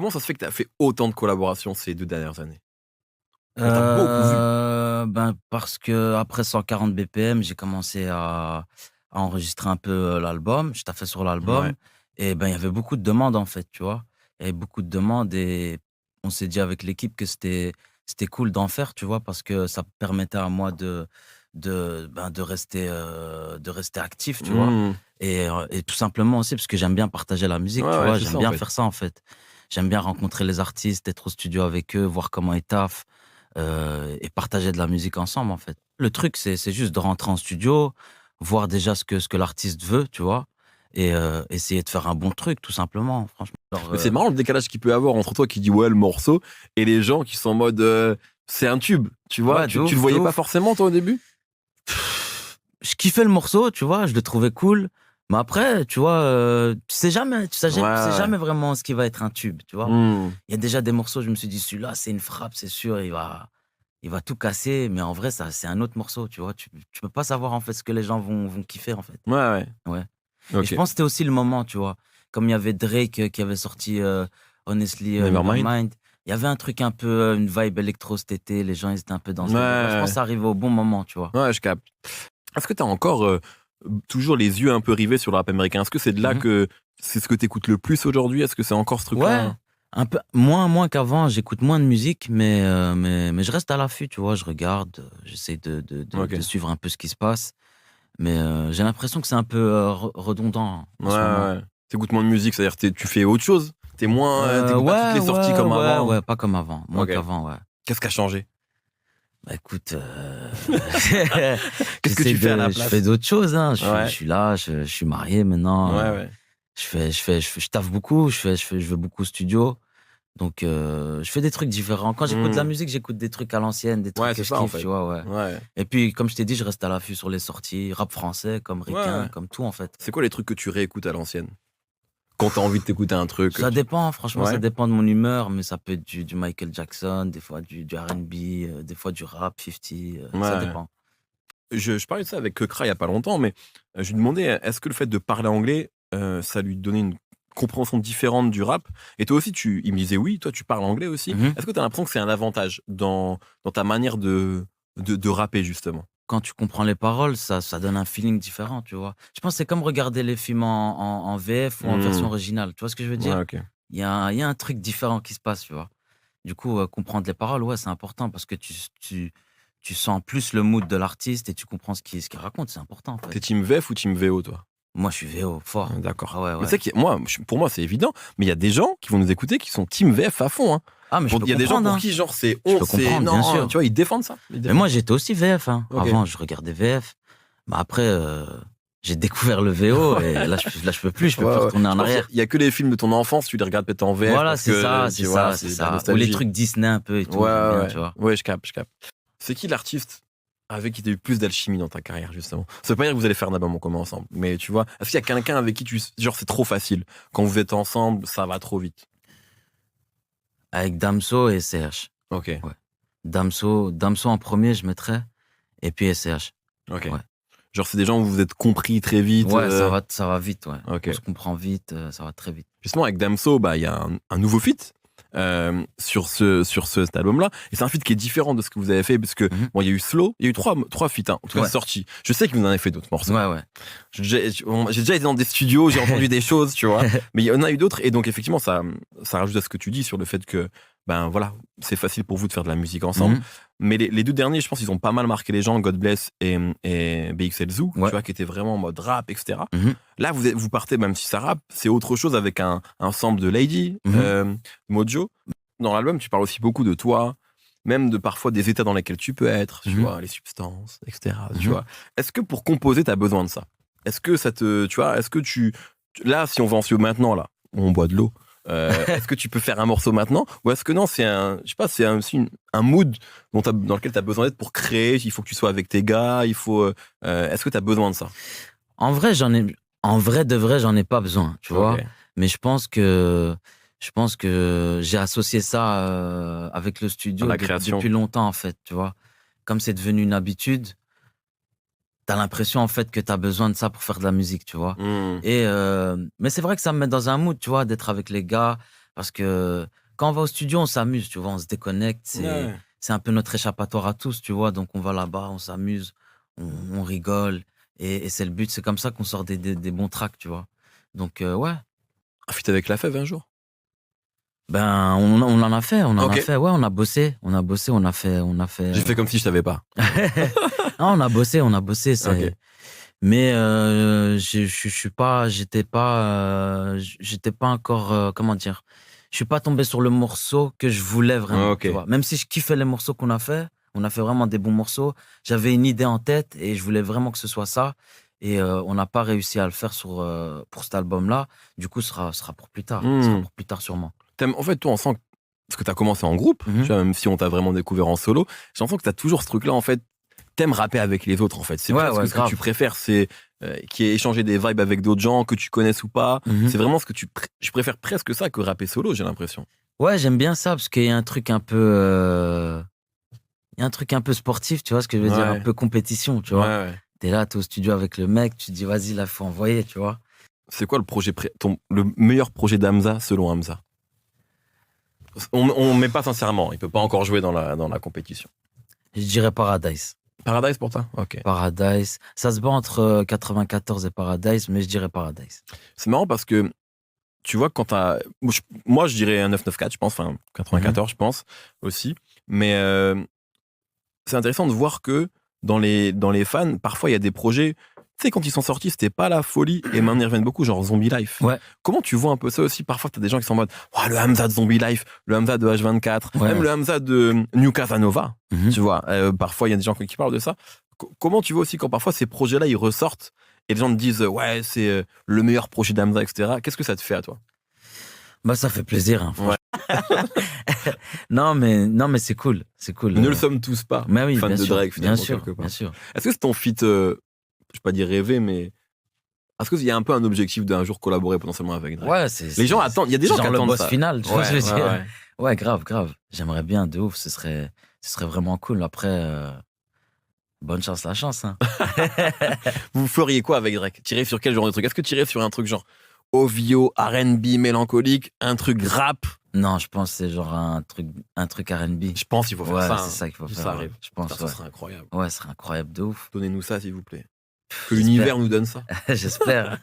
comment ça se fait que tu as fait autant de collaborations ces 2 dernières années? On t'a beaucoup vu. Ben, parce qu'après 140 BPM, j'ai commencé à enregistrer un peu, l'album. Je taffais sur Ouais. l'album et ben, il y avait beaucoup de demandes, en fait, tu vois? Il y avait beaucoup de demandes et on s'est dit avec l'équipe que c'était cool d'en faire, tu vois? Parce que ça permettait à moi de rester actif, tu vois? Mmh. Et tout simplement aussi parce que j'aime bien partager la musique, Ouais, tu ouais, vois? c'est J'aime ça, en bien fait. faire ça, en fait. J'aime bien rencontrer les artistes, être au studio avec eux, voir comment ils taffent. Et partager de la musique ensemble, en fait. Le truc, c'est juste de rentrer en studio, voir déjà ce que l'artiste veut, tu vois? Et essayer de faire un bon truc, tout simplement, franchement. Genre, Mais c'est marrant le décalage qu'il peut y avoir entre toi qui dis: «Ouais, le morceau» et les gens qui sont en mode, «C'est un tube», tu vois? ouais, de Tu le ouf, de voyais pas ouf. forcément toi au début? Je kiffais le morceau, tu vois? Je le trouvais cool, mais après, tu vois, Ouais, tu sais ouais. jamais vraiment ce qui va être un tube, tu vois? Mmh. Il y a déjà des morceaux, je me suis dit: «Celui-là, c'est une frappe, c'est sûr, il va tout casser», mais en vrai, ça c'est un autre morceau, tu vois? Tu peux pas savoir, en fait, ce que les gens vont kiffer, en fait. Ouais, ouais. Ouais. Et je OK. pense que c'était aussi le moment, tu vois? Comme il y avait Drake, qui avait sorti, Honestly, Nevermind? Nevermind. Il y avait un truc un peu, une vibe électro cet été, les gens ils étaient un peu dans Ouais, ce délire-là. Je pense que ouais. ça arrivait au bon moment, tu vois? Ouais, je capte. Est-ce que tu as encore, toujours les yeux un peu rivés sur le rap américain? Est-ce que c'est de là Mmh. que c'est ce que tu écoutes le plus aujourd'hui? Est-ce que c'est encore ce Ouais, truc-là? un peu moins qu'avant, j'écoute moins de musique, mais je reste à l'affût, tu vois? Je regarde, j'essaie de OK. suivre un peu ce qui se passe, mais j'ai l'impression que c'est un peu, redondant Ouais, en ce moment. ouais. Tu écoutes moins de musique, c'est-à-dire tu fais autre chose? Tu es moins, tu pas toutes Ouais, les sorties comme avant? ouais, pas comme avant, moins OK. qu'avant, ouais. Qu'est-ce qui a changé? Bah, écoute, Qu'est-ce que tu fais à la je fais place? d'autres choses, hein. Je Ouais. suis là, je suis marié maintenant, Ouais, ouais. je taffe beaucoup, je vais beaucoup au studio, donc je fais des trucs différents. Quand j'écoute de la Mmh. musique, j'écoute des trucs à l'ancienne, des trucs Ouais, que c'est je ça, en kiffe, tu fait. vois? Ouais. Ouais. Et puis, comme je t'ai dit, je reste à l'affût sur les sorties, rap français comme Ouais, ouais. ricain, comme tout, en fait. C'est quoi les trucs que tu réécoutes à l'ancienne? Quand tu as envie de t'écouter un truc, Ça tu dépend, franchement, ça ouais? dépend de mon humeur, mais ça peut être du Michael Jackson, des fois du R&B, des fois du rap 50, ça Ouais. dépend. Je parlais de ça avec Kekra il y a pas longtemps, mais je lui demandais, est-ce que le fait de parler anglais, ça lui donnait une compréhension différente du rap? Et toi aussi, il me disait: «Oui, toi, tu parles anglais aussi». Mmh. Est-ce que tu as l'impression que c'est un avantage dans ta manière de rapper, justement? Quand tu comprends les paroles, ça donne un feeling différent, tu vois? Je pense que c'est comme regarder les films en VF ou en version Mmh. originale, tu vois ce que je veux Ouais, dire? OK. Il y a un truc différent qui se passe, tu vois? Du coup, comprendre les paroles, ouais, c'est important parce que tu sens plus le mood de l'artiste et tu comprends ce qu'il raconte, c'est important, en fait. Tu es team VF ou team VO, toi? Moi, je suis VO, fort. D'accord. Ah ouais, Mais ouais. tu sais que moi, pour moi, c'est évident, mais il y a des gens qui vont nous écouter qui sont team VF à fond, hein. Ah, mais je peux Il y a des gens comprendre, pour hein. qui, genre, c'est Je honte, peux c'est comprendre, bien non, tu sûr. vois, ils défendent ça, ils Mais défendent moi, ça. j'étais aussi VF, hein. OK. Avant, je regardais VF. Mais après, j'ai découvert le VO et je Ouais, peux plus ouais. retourner Je en pense arrière. qu'il y a que les films de ton enfance, tu les regardes peut-être en VF Voilà, parce c'est ça, que, c'est tu vois, ça, c'est c'est la ça. Ou les nostalgie. trucs Disney un peu et Ouais, tout, j'aime ouais, bien, ouais. tu vois? Ouais, je capte, je capte. C'est qui l'artiste avec qui tu as eu plus d'alchimie dans ta carrière, justement? Ça veut pas dire que vous allez faire un album en commun ensemble, mais tu vois, est-ce qu'il y a quelqu'un avec qui genre, c'est trop facile? Quand vous êtes ensemble, ça va trop vite? Avec Damso et SCH. OK, Ouais. Damso en premier je mettrais et puis SCH. OK. Ouais. Genre, c'est des gens où vous vous êtes compris très vite, Ouais, ça va vite, ouais. On OK. se comprend vite, ça va très vite. Justement, avec Damso, bah, il y a un nouveau feat sur cet album-là. Et c'est un feat qui est différent de ce que vous avez fait, parce que Mmh. bon, il y a eu Slow, il y a eu trois feats, hein, en tout cas Ouais. sortis. Je sais que vous en avez fait d'autres morceaux. Ouais, ouais. J'ai déjà été dans des studios, j'ai entendu des choses, tu vois. Mais il y en a eu d'autres, et donc effectivement, ça rajoute à ce que tu dis sur le fait que, ben voilà, c'est facile pour vous de faire de la musique ensemble. Mmh. Mais les deux derniers, je pense qu'ils ont pas mal marqué les gens, God Bless et BXL Zoo, tu Ouais. vois, qui étaient vraiment en mode rap, etc. Mmh. Là, vous partez, même si ça rappe, c'est autre chose avec un sample de Lady, Mmh. Mojo. Dans l'album, tu parles aussi beaucoup de toi, même de parfois des états dans lesquels tu peux être, tu Mmh. vois, les substances, etc. Tu Mmh. vois. Est-ce que pour composer, tu as besoin de ça? Est-ce que ça te, tu vois, est-ce que là, si on va en studio maintenant, là, on boit de l'eau, est-ce que tu peux faire un morceau maintenant? Ou est-ce que non, c'est je sais pas, c'est aussi un mood dans lequel tu as besoin d'être pour créer, il faut que tu sois avec tes gars, est-ce que tu as besoin de ça? En vrai, en vrai de vrai, j'en ai pas besoin, tu Ok. vois? Mais je pense que j'ai associé ça, avec le Dans studio la création. depuis longtemps, en fait, tu vois? Comme c'est devenu une habitude, t'as l'impression, en fait, que t'as besoin de ça pour faire de la musique, tu vois? Hmm. Mais c'est vrai que ça me met dans un mood, tu vois? D'être avec les gars, Parce que quand on va au studio, on s'amuse, tu vois, on se déconnecte. Ouais. C'est un peu notre échappatoire à tous, tu vois. Donc, on va là-bas, on s'amuse, on rigole. Et c'est le but. C'est comme ça qu'on sort des bons tracks, tu vois. Donc, ouais. Un feat avec La Fève un jour? Ben, on en a fait, on en a Ok. fait. Ouais, on a bossé, on a fait. J'ai fait comme si je savais pas. Non, on a bossé. Ok. Mais je suis pas, j'étais pas encore, comment dire, je suis pas tombé sur le morceau que je voulais vraiment, Ok. tu vois. Même si je kiffais les morceaux qu'on a fait, on a fait vraiment des bons morceaux. J'avais une idée en tête et je voulais vraiment que ce soit ça. Et on n'a pas réussi à le faire pour cet album-là. Du coup, ce sera pour plus tard. Ce sera Hmm. pour plus tard sûrement. En fait, toi, on sent parce que t'as commencé en groupe, Mhm. tu vois, même si on t'a vraiment découvert en solo, j'ai l'impression que t'as toujours ce truc-là, en fait. T'aimes rapper avec les autres, en fait. C'est Ouais, presque ouais, ce que grave. tu préfères, c'est qui est échanger des vibes avec d'autres gens que tu connaisses ou pas. Mhm. C'est vraiment ce que je préfère presque ça que rapper solo, j'ai l'impression. Ouais, j'aime bien ça parce qu'il y a un truc un peu, il y a un truc un peu sportif, tu vois ce que je veux dire, un Ouais. peu compétition, tu Ouais, vois. ouais. T'es là, t'es au studio avec le mec, tu te dis vas-y, là, faut envoyer, tu vois. C'est quoi le projet le meilleur projet d'Hamza selon Hamza? On met pas sincèrement, il peut pas encore jouer dans la compétition. Je dirais Paradise. Paradise pour toi? Ok. Paradise. Ça se bat entre 94 et Paradise, mais je dirais Paradise. C'est marrant parce que tu vois, quand t'as. Moi, je dirais un 994, je pense, enfin 94, je pense aussi. Mais c'est intéressant de voir que dans les fans, parfois il y a des projets. Tu sais, quand ils sont sortis, c'était pas la folie et maintenant ils reviennent beaucoup, genre Zombie Life. Ouais. Comment tu vois un peu ça aussi? Parfois, t'as des gens qui sont en mode oh, le Hamza de Zombie Life, le Hamza de H24, Ouais. même le Hamza de New Casanova. Mhm. Tu vois, parfois il y a des gens qui parlent de ça. Comment tu vois aussi quand parfois ces projets-là ils ressortent et les gens te disent ouais, c'est le meilleur projet d'Hamza, etc. Qu'est-ce que ça te fait à toi? Bah, ça fait plaisir, hein, Ouais. non, mais c'est cool. C'est cool. Ne le sommes tous pas, Mais oui, fans bien de sûr, Drake, bien finalement, sûr, quelque part. bien sûr. Est-ce que c'est ton feat, je vais pas dire rêvé, mais est-ce qu'il y a un peu un objectif d'un jour collaborer potentiellement avec Drake? Ouais, Les gens attendent, il y a des gens qui genre le attendent boss ça. final, tu vois Ouais, ce que je veux ouais, dire. ouais. Ouais, grave, grave. J'aimerais bien, de ouf. Ce serait vraiment cool. Après, bonne chance, la chance, hein. Vous feriez quoi avec Drake? Tirer sur quel genre de truc? Est-ce que tirer sur un truc genre OVO, R&B, mélancolique, un truc rap? Non, je pense que c'est genre un truc R&B. Je pense qu'il faut faire Ouais, ça. c'est hein. ça qu'il faut Si faire. ça ouais. arrive. Je pense, Putain, ouais. ça serait incroyable. Ouais, ce serait incroyable de ouf. Donnez-nous ça, s'il vous plaît. Que J'espère. l'univers nous donne ça. J'espère.